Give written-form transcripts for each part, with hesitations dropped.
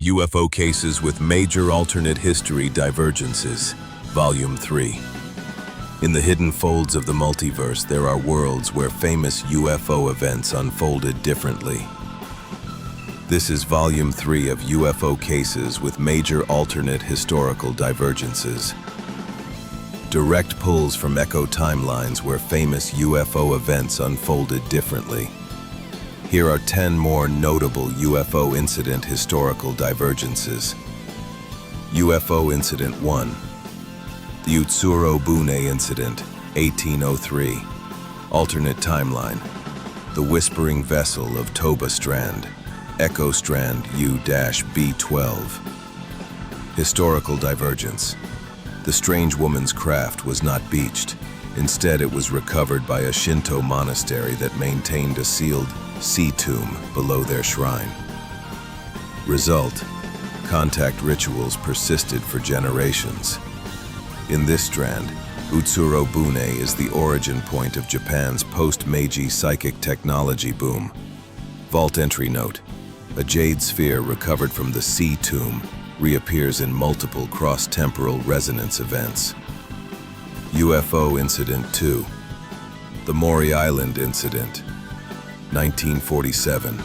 UFO Cases with Major Alternate History Divergences, Volume 3. In the hidden folds of the multiverse, there are worlds where famous UFO events unfolded differently. This is Volume 3 of UFO Cases with Major Alternate Historical Divergences. Direct pulls from echo timelines where famous UFO events unfolded differently. Here are 10 more notable UFO incident historical divergences. UFO Incident 1. The Utsuro-Bune Incident, 1803. Alternate timeline. The Whispering Vessel of Toba Strand, Echo Strand U-B12. Historical divergence. The strange woman's craft was not beached. Instead, it was recovered by a Shinto monastery that maintained a sealed sea tomb below their shrine. Result: contact rituals persisted for generations. In this strand, Utsuro-Bune is the origin point of Japan's post-Meiji psychic technology boom. Vault entry note: a jade sphere recovered from the sea tomb reappears in multiple cross-temporal resonance events. UFO Incident 2. The Maury Island Incident, 1947.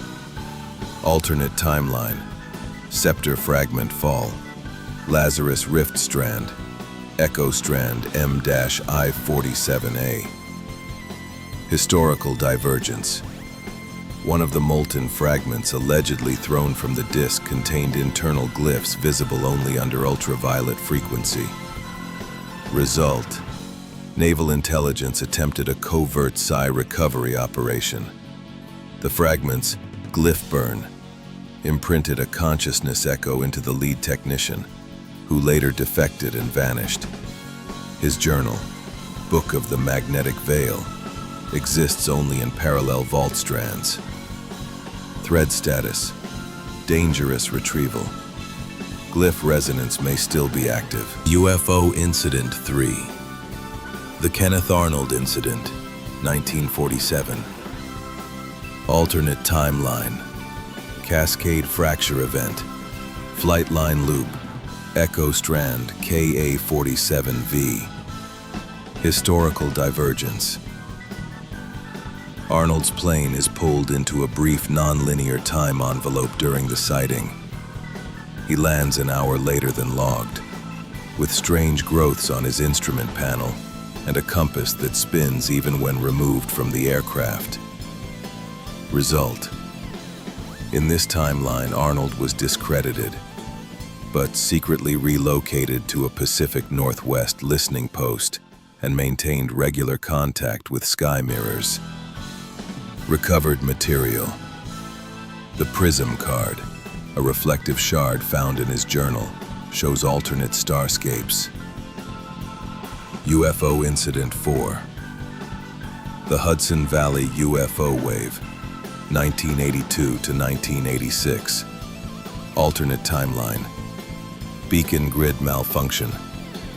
Alternate timeline. Scepter fragment fall. Lazarus Rift Strand. Echo Strand M-I-47A. Historical divergence. One of the molten fragments allegedly thrown from the disk contained internal glyphs visible only under ultraviolet frequency. Result: naval intelligence attempted a covert psi recovery operation. The fragments, glyph burn, imprinted a consciousness echo into the lead technician, who later defected and vanished. His journal, Book of the Magnetic Veil, exists only in parallel vault strands. Thread status: dangerous retrieval. Glyph resonance may still be active. UFO Incident 3. The Kenneth Arnold Incident, 1947. Alternate timeline. Cascade fracture event. Flight line loop. Echo strand KA-47V. Historical divergence. Arnold's plane is pulled into a brief non-linear time envelope during the sighting. He lands an hour later than logged, with strange growths on his instrument panel and a compass that spins even when removed from the aircraft. Result: in this timeline, Arnold was discredited, but secretly relocated to a Pacific Northwest listening post and maintained regular contact with sky mirrors. Recovered material. The Prism card, a reflective shard found in his journal, shows alternate starscapes. UFO Incident 4. The Hudson Valley UFO Wave, 1982 to 1986. Alternate timeline. Beacon grid malfunction.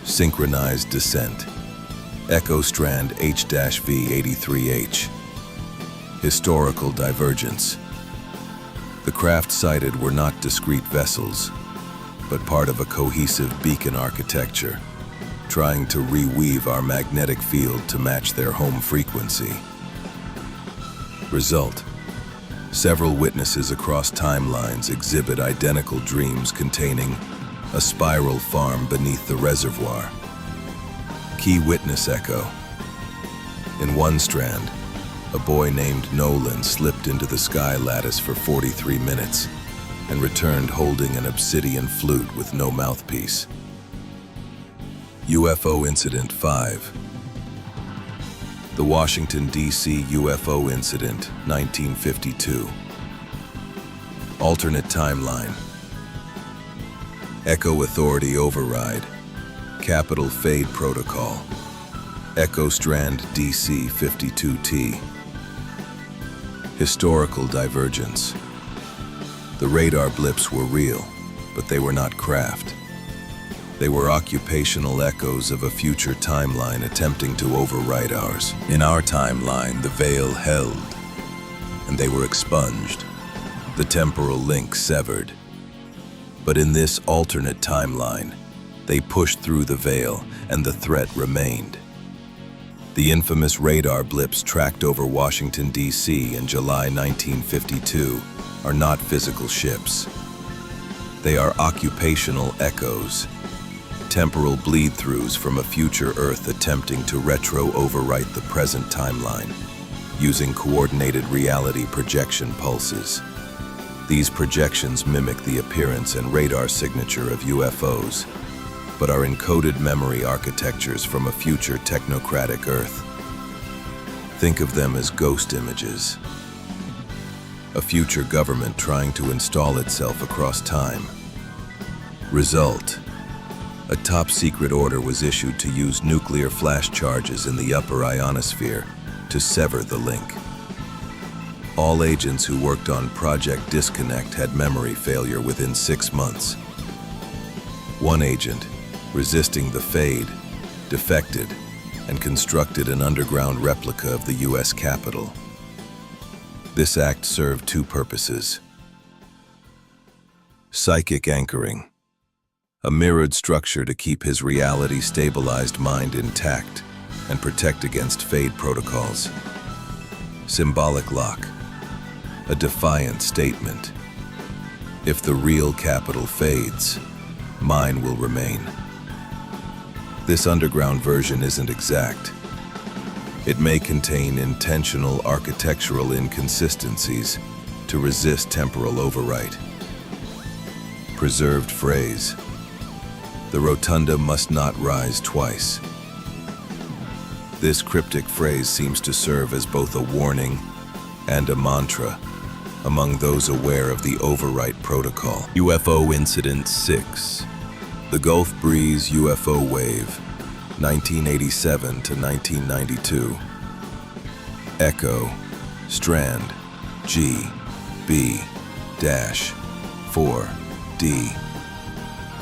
Synchronized descent. Echo strand H-V83H. Historical divergence. The craft sighted were not discrete vessels, but part of a cohesive beacon architecture, trying to reweave our magnetic field to match their home frequency. Result: several witnesses across timelines exhibit identical dreams containing a spiral farm beneath the reservoir. Key witness echo. In one strand, a boy named Nolan slipped into the sky lattice for 43 minutes and returned holding an obsidian flute with no mouthpiece. UFO Incident 5. The Washington D.C. UFO Incident, 1952. Alternate timeline. Echo Authority Override. Capital Fade Protocol. Echo Strand DC-52T. Historical divergence. The radar blips were real, but they were not craft. They were occupational echoes of a future timeline attempting to overwrite ours. In our timeline, the veil held, and they were expunged, the temporal link severed. But in this alternate timeline, they pushed through the veil and the threat remained. The infamous radar blips tracked over Washington, D.C. in July 1952 are not physical ships. They are occupational echoes, temporal bleed-throughs from a future Earth attempting to retro-overwrite the present timeline, using coordinated reality projection pulses. These projections mimic the appearance and radar signature of UFOs, but are encoded memory architectures from a future technocratic Earth. Think of them as ghost images. A future government trying to install itself across time. Result: a top-secret order was issued to use nuclear flash charges in the upper ionosphere to sever the link. All agents who worked on Project Disconnect had memory failure within 6 months. One agent, resisting the fade, defected and constructed an underground replica of the U.S. Capitol. This act served two purposes. Psychic anchoring, a mirrored structure to keep his reality-stabilized mind intact and protect against fade protocols. Symbolic lock, a defiant statement. If the real Capitol fades, mine will remain. This underground version isn't exact. It may contain intentional architectural inconsistencies to resist temporal overwrite. Preserved phrase: the rotunda must not rise twice. This cryptic phrase seems to serve as both a warning and a mantra among those aware of the overwrite protocol. UFO Incident 6. The Gulf Breeze UFO Wave, 1987 to 1992. Echo, Strand, GB-4D.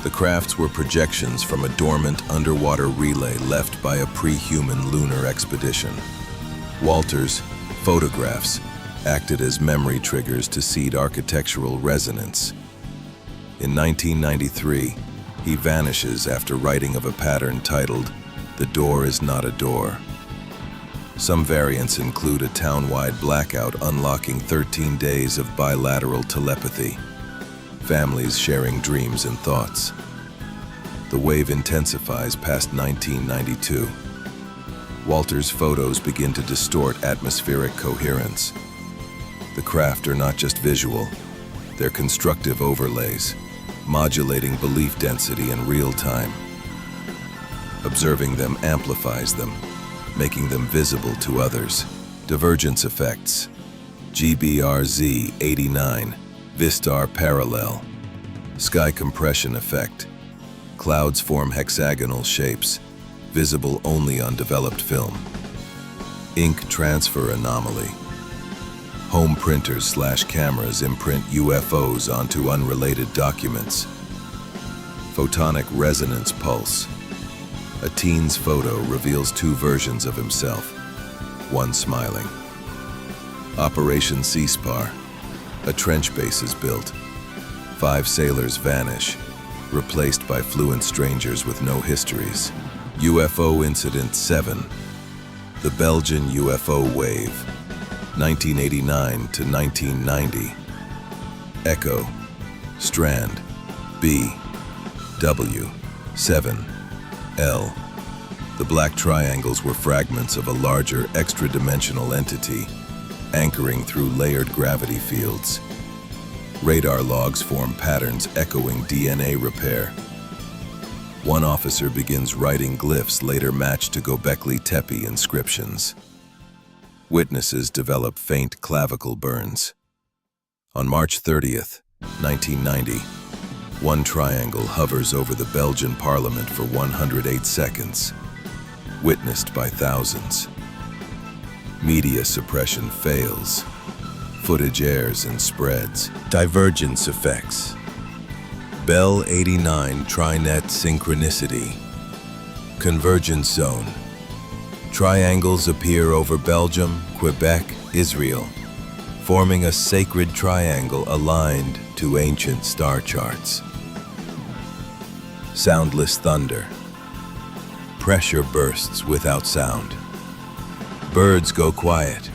The crafts were projections from a dormant underwater relay left by a pre-human lunar expedition. Walter's photographs acted as memory triggers to seed architectural resonance. In 1993, he vanishes after writing of a pattern titled, "The Door is Not a Door." Some variants include a town-wide blackout unlocking 13 days of bilateral telepathy, families sharing dreams and thoughts. The wave intensifies past 1992. Walter's photos begin to distort atmospheric coherence. The craft are not just visual, they're constructive overlays, modulating belief density in real time. Observing them amplifies them, making them visible to others. Divergence effects. GBRZ 89, Vistar parallel. Sky compression effect. Clouds form hexagonal shapes, visible only on developed film. Ink transfer anomaly. Home printers/cameras imprint UFOs onto unrelated documents. Photonic resonance pulse. A teen's photo reveals two versions of himself, one smiling. Operation Ceasepar. A trench base is built. 5 sailors vanish, replaced by fluent strangers with no histories. UFO Incident 7. The Belgian UFO Wave, 1989 to 1990. Echo, Strand, BW7L. The black triangles were fragments of a larger extra-dimensional entity, anchoring through layered gravity fields. Radar logs form patterns echoing DNA repair. One officer begins writing glyphs later matched to Göbekli Tepe inscriptions. Witnesses develop faint clavicle burns. On March 30th, 1990, one triangle hovers over the Belgian parliament for 108 seconds, witnessed by thousands. Media suppression fails. Footage airs and spreads. Divergence effects. Bell 89 Trinet synchronicity. Convergence zone. Triangles appear over Belgium, Quebec, Israel, forming a sacred triangle aligned to ancient star charts. Soundless thunder. Pressure bursts without sound. Birds go quiet.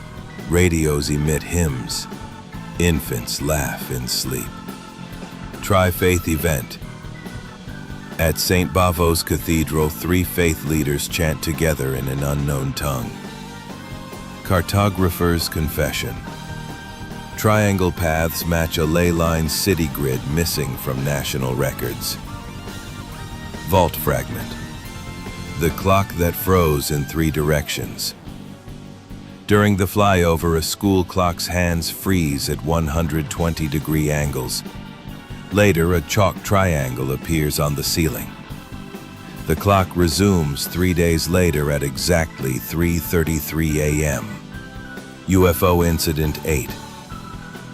Radios emit hymns. Infants laugh in sleep. Tri-faith event. At St. Bavo's Cathedral, 3 faith leaders chant together in an unknown tongue. Cartographer's confession. Triangle paths match a ley line city grid missing from national records. Vault fragment. The clock that froze in 3 directions. During the flyover, a school clock's hands freeze at 120-degree angles. Later, a chalk triangle appears on the ceiling. The clock resumes 3 days later at exactly 3:33 a.m. UFO Incident 8.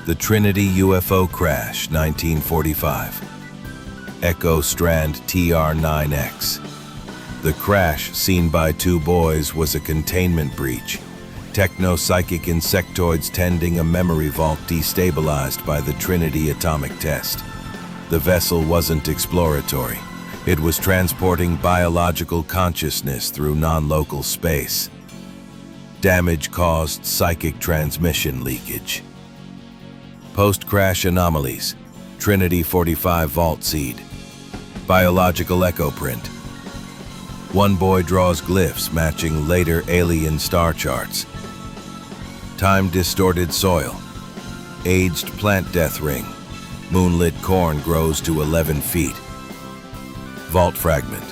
The Trinity UFO Crash, 1945. Echo Strand TR9X. The crash, seen by 2 boys, was a containment breach. Techno-psychic insectoids tending a memory vault destabilized by the Trinity atomic test. The vessel wasn't exploratory. It was transporting biological consciousness through non-local space. Damage caused psychic transmission leakage. Post-crash anomalies. Trinity 45 vault seed. Biological echo print. 1 boy draws glyphs matching later alien star charts. Time-distorted soil. Aged plant death ring. Moonlit corn grows to 11 feet. Vault fragment.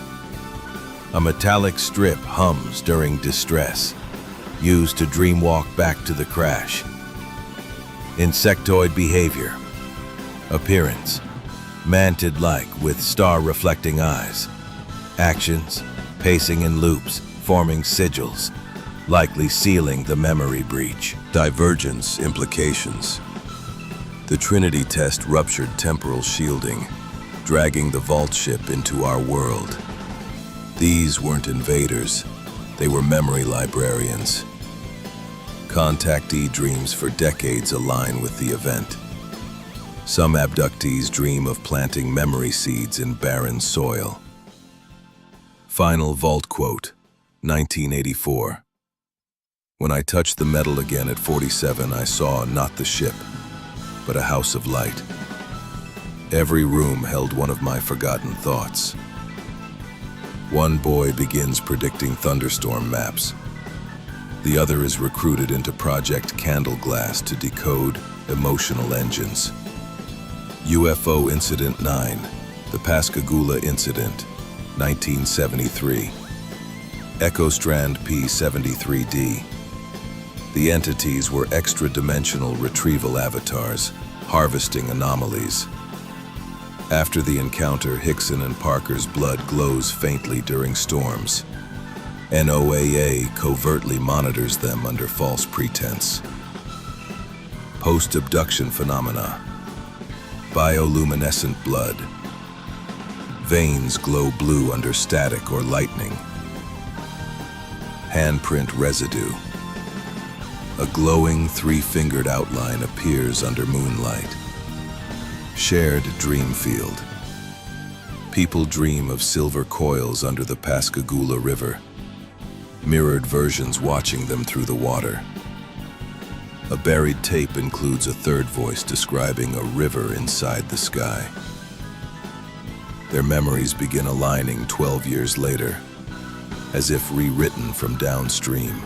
A metallic strip hums during distress, used to dreamwalk back to the crash. Insectoid behavior. Appearance. Mantid-like with star-reflecting eyes. Actions. Pacing in loops, forming sigils, likely sealing the memory breach. Divergence implications. The Trinity test ruptured temporal shielding, dragging the vault ship into our world. These weren't invaders, they were memory librarians. Contactee dreams for decades align with the event. Some abductees dream of planting memory seeds in barren soil. Final vault quote, 1984. When I touched the metal again at 47, I saw not the ship, but a house of light. Every room held one of my forgotten thoughts. 1 boy begins predicting thunderstorm maps. The other is recruited into Project Candleglass to decode emotional engines. UFO Incident 9, the Pascagoula Incident, 1973. Echo Strand P73D. The entities were extra-dimensional retrieval avatars, harvesting anomalies. After the encounter, Hickson and Parker's blood glows faintly during storms. NOAA covertly monitors them under false pretense. Post-abduction phenomena. Bioluminescent blood. Veins glow blue under static or lightning. Handprint residue. A glowing 3-fingered outline appears under moonlight. Shared dream field. People dream of silver coils under the Pascagoula River. Mirrored versions watching them through the water. A buried tape includes a third voice describing a river inside the sky. Their memories begin aligning 12 years later, as if rewritten from downstream.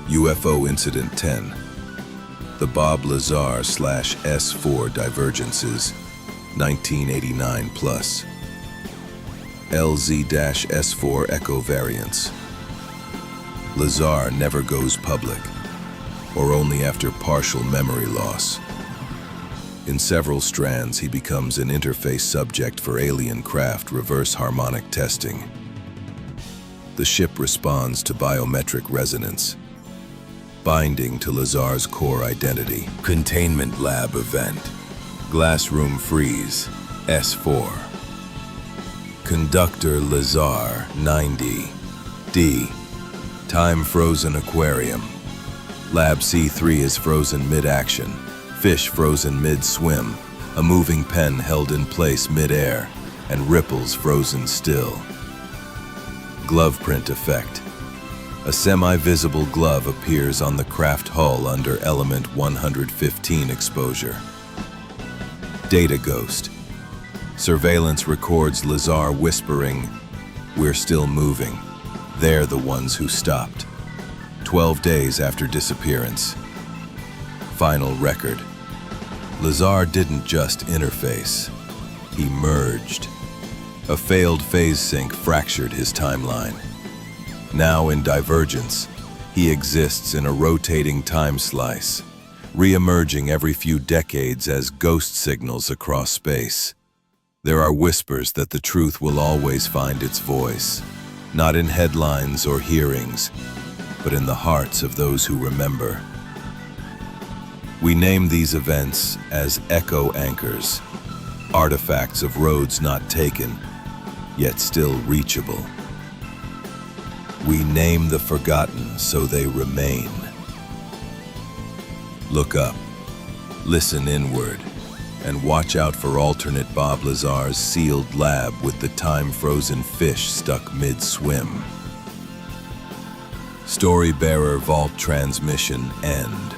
UFO Incident 10. The Bob Lazar /S4 Divergences, 1989 plus. LZ-S4 Echo Variants. Lazar never goes public, or only after partial memory loss. In several strands, he becomes an interface subject for alien craft reverse harmonic testing. The ship responds to biometric resonance, binding to Lazar's core identity. Containment lab event. Glassroom freeze, S4. Conductor Lazar, 90. D. Time frozen aquarium. Lab C3 is frozen mid-action. Fish frozen mid-swim. A moving pen held in place mid-air. and ripples frozen still. Glove print effect. A semi-visible glove appears on the craft hull under element 115 exposure. Data ghost. Surveillance records Lazar whispering, "We're still moving. They're the ones who stopped." 12 days after disappearance. Final record. Lazar didn't just interface. He merged. A failed phase sync fractured his timeline. Now in Divergence, he exists in a rotating time slice, re-emerging every few decades as ghost signals across space. There are whispers that the truth will always find its voice, not in headlines or hearings, but in the hearts of those who remember. We name these events as echo anchors, artifacts of roads not taken, yet still reachable. We name the forgotten so they remain. Look up, listen inward, and watch out for alternate Bob Lazar's sealed lab with the time-frozen fish stuck mid-swim. Story bearer vault transmission end.